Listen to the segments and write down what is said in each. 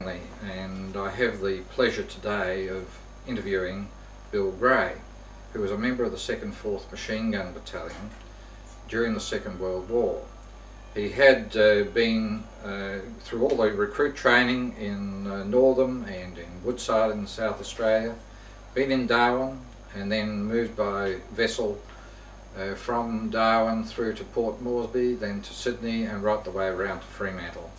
And I have the pleasure today of interviewing Bill Gray, who was a member of the 2nd 4th Machine Gun Battalion during the Second World War. He had been through all the recruit training in Northam and in Woodside in South Australia, been in Darwin and then moved by vessel from Darwin through to Port Moresby, then to Sydney and right the way around to Fremantle.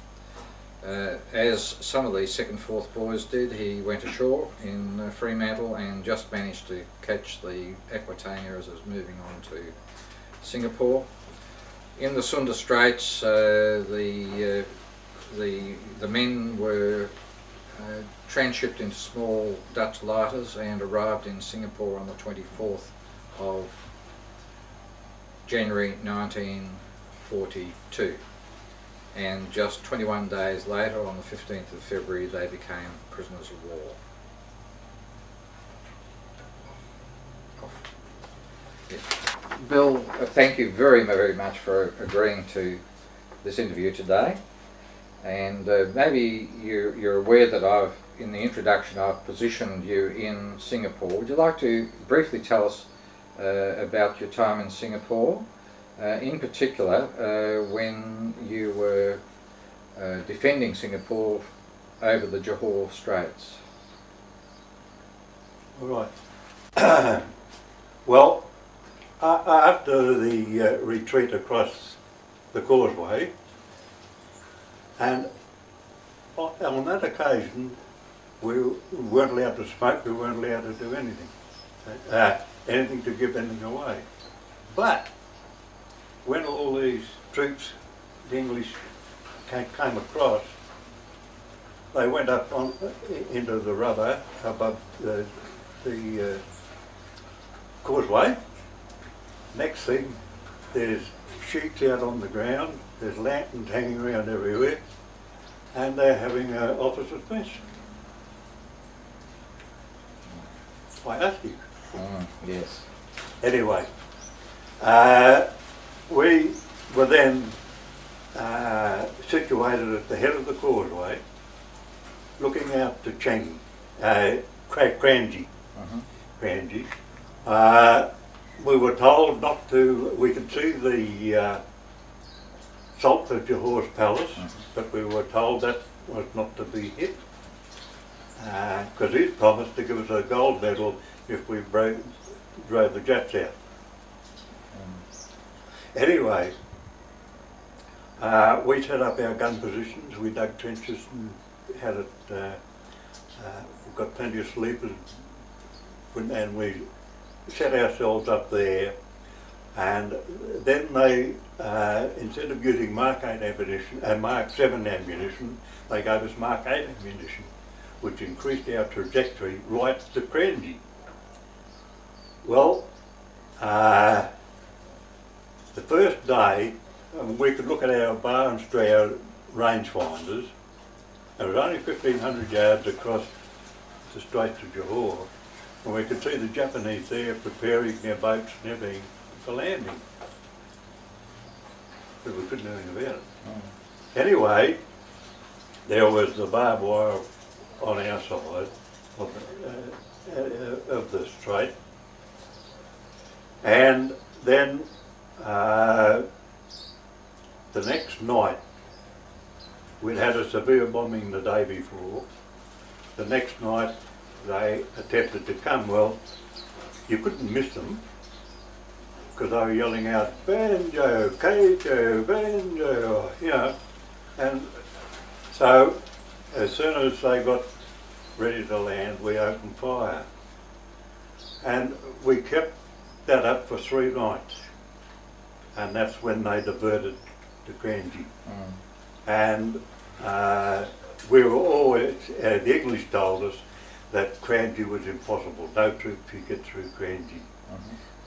As some of the 2nd 4th boys did, he went ashore in Fremantle and just managed to catch the Aquitania as it was moving on to Singapore. In the Sunda Straits, the men were transshipped into small Dutch lighters and arrived in Singapore on the 24th of January 1942. And just 21 days later, on the 15th of February, they became prisoners of war. Yes. Bill, thank you very, very much for agreeing to this interview today. And maybe you're aware that in the introduction, I've positioned you in Singapore. Would you like to briefly tell us about your time in Singapore? In particular, when you were defending Singapore over the Johor Straits. All right. Well, after the retreat across the causeway, and on that occasion, we weren't allowed to smoke, we weren't allowed to do anything, anything to give anything away. But when all these troops, the English, came across, they went up into the rubber above the causeway. Next thing, there's sheets out on the ground, there's lanterns hanging around everywhere, and they're having an officer's mess. I asked you. Yes. Anyway, we were then situated at the head of the causeway, looking out to Changi, Kranji. Kranji. We were told not to, we could see the salt of Johor's palace, but we were told that was not to be hit, because he'd promised to give us a gold medal if we drove the Jats out. Anyway, we set up our gun positions, we dug trenches and had it, we've got plenty of sleepers, and we set ourselves up there, and then they, instead of using Mark 8 ammunition, Mark 7 ammunition, they gave us Mark 8 ammunition, which increased our trajectory right to Kranji. Well, the first day, we could look at our barns through our rangefinders, and it was only 1,500 yards across the Straits of Johor, and we could see the Japanese there preparing their boats and everything for landing. But we couldn't do anything about it. Anyway, there was the barbed wire on our side of the strait, and then the next night we'd had a severe bombing the day before. The next night they attempted to come. Well, you couldn't miss them because they were yelling out, "Banjo, Keijo, Banjo," you know. And so as soon as they got ready to land, we opened fire. And we kept that up for 3 nights. And that's when they diverted to Kranji. And we were always, the English told us that Kranji was impossible. No troops could get through Kranji.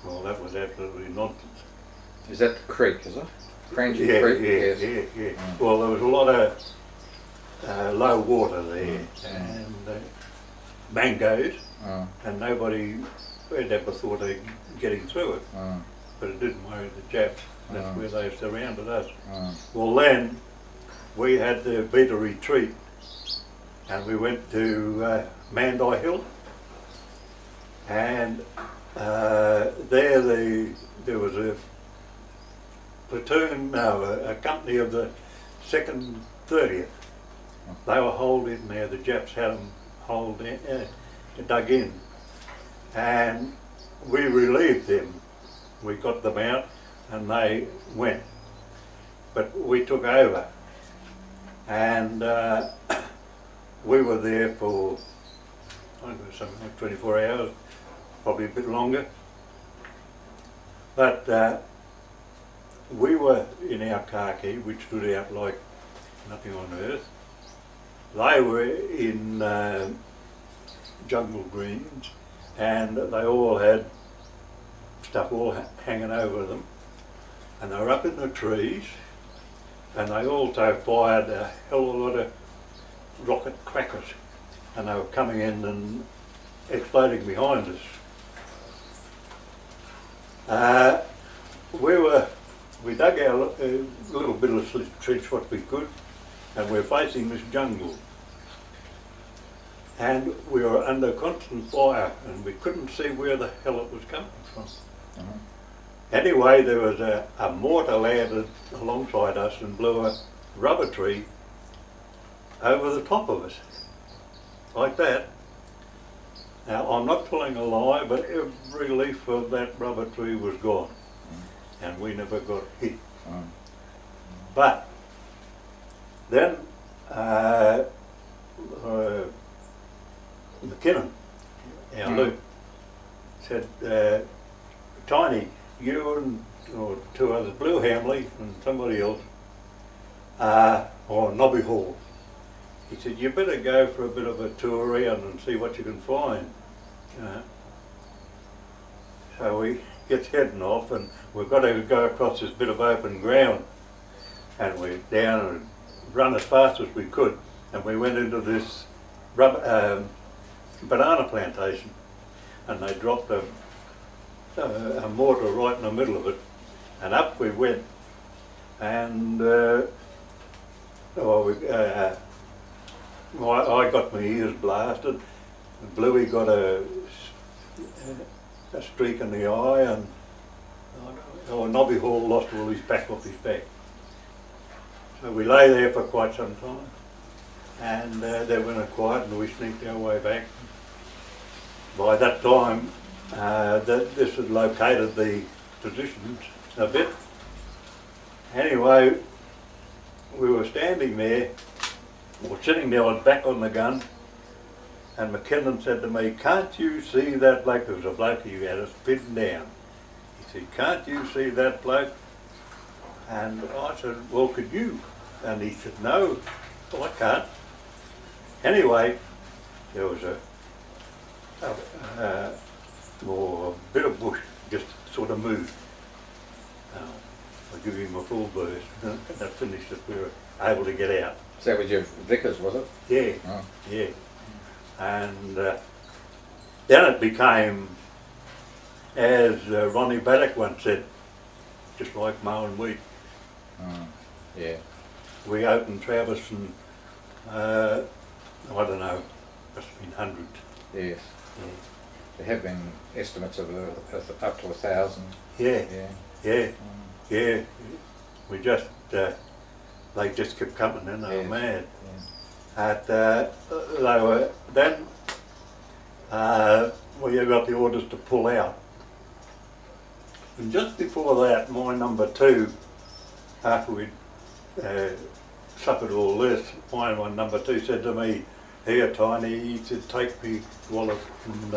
Well, that was absolutely nonsense. Is that the creek, is it? Kranji Creek? Yeah. Well, there was a lot of low water there and mangoes, and nobody had ever thought of getting through it. But it didn't worry the Japs. That's where they surrounded us. Well, then we had to beat a retreat and we went to Mandai Hill, and there was a platoon, no, a company of the 2nd 30th. They were holed in there, the Japs had them dug in, and we relieved them. We got them out and they went, but we took over, and we were there for I don't know, something like 24 hours, probably a bit longer, but we were in our khaki, which stood out like nothing on earth. They were in jungle greens, and they all had stuff all hanging over them, and they were up in the trees, and they also fired a hell of a lot of rocket crackers, and they were coming in and exploding behind us. We dug our little bit of trench what we could, and we were facing this jungle, and we were under constant fire, and we couldn't see where the hell it was coming from. Anyway, there was a mortar landed alongside us and blew a rubber tree over the top of us, like that. Now, I'm not telling a lie, but every leaf of that rubber tree was gone, and we never got hit. But then McKinnon, our Luke, said, Tiny, you and or two others, Blue Hamley and somebody else, or Nobby Hall, he said, you better go for a bit of a tour around and see what you can find. So we get heading off, and we've got to go across this bit of open ground, and we're down and run as fast as we could, and we went into this banana plantation, and they dropped a mortar right in the middle of it, and up we went, and I got my ears blasted, and Bluey got a streak in the eye, and Nobby Hall lost all his back off his back. So we lay there for quite some time, and they went quiet, and we sneaked our way back. By that time, this had located the positions a bit. Anyway, we were standing there, or sitting there on back on the gun, and McKinnon said to me, can't you see that bloke? There was a bloke who had us pinned down. He said, can't you see that bloke? And I said, well, could you? And he said, no, I can't. Anyway, there was a bit of bush just sort of moved. I'll give him a full burst, and that finished it. We were able to get out. So that was your Vickers, was it? Yeah, oh. Yeah. And then it became, as Ronnie Baddock once said, just like mowing wheat. Yeah. We opened Travis and I don't know, must have been hundreds. Yes. Yeah. There have been estimates of up to 1,000. Yeah. Yeah. Yeah. Yeah. We just, they just kept coming in, they were mad. Yeah. They were, then we got the orders to pull out. And just before that, my number 2, after we'd suffered all this, my number 2 said to me, here Tiny, he said, take me wallet and